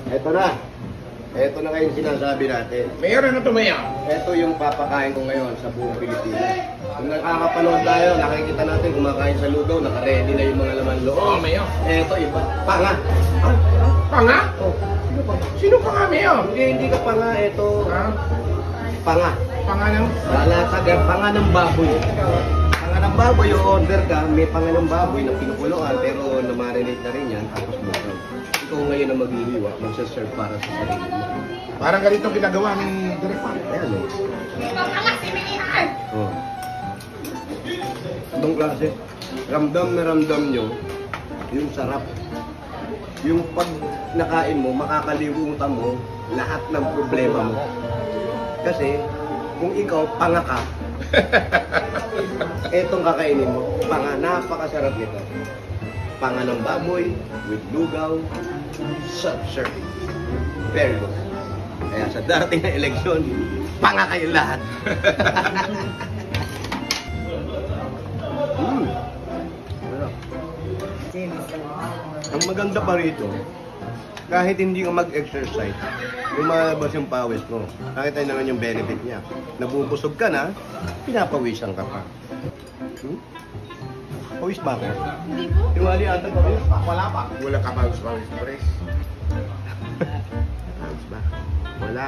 Eto na. Eto na kayong sinasabi natin. Mayor, ano to, Mayor? Ito yung papakain ko ngayon sa buong Pilipinas. Kung nakakapanood tayo, nakikita natin kumakain sa lugaw, naka-ready na yung mga laman loob. Oo, Mayor. Ito, iba. Panga. Panga? Oh, Sino pa nga, Mayor? hindi ka panga. Ito, Ha? panga. Panga ng... Lalatag yan, panga ng baboy. Panga ng baboy, yung order ka, may panga ng baboy na pinukuluan, pero na-marinate na rin yan, tapos lugaw. Ikaw ngayon ang maghihiwa, magsaserve para sa sarili mo. Parang ganito ginagawa ni Direk Pang. Ayan o. Oh. Ibang klase. Ramdam na ramdam nyo, yung sarap. Yung pag nakain mo, makakalimutan mo lahat ng problema mo. Kasi, kung ikaw, panga ka, etong kakainin mo, panga, napakasarap nito. Panga ng baboy, with lugaw, self-serving. Very good. Kaya sa dating na eleksyon, panga kayo lahat. Sarap. Ang maganda pa rito, kahit hindi ka mag-exercise, lumalabas yung pawis mo. Nakita naman yung benefit niya. Nabubusog ka na, pinapawisan ka pa. Pawis ba ako? Hindi po. Yung ali ata pa rin? Wala pa. Wala ka pawis, Pres. Pawis ba? Wala.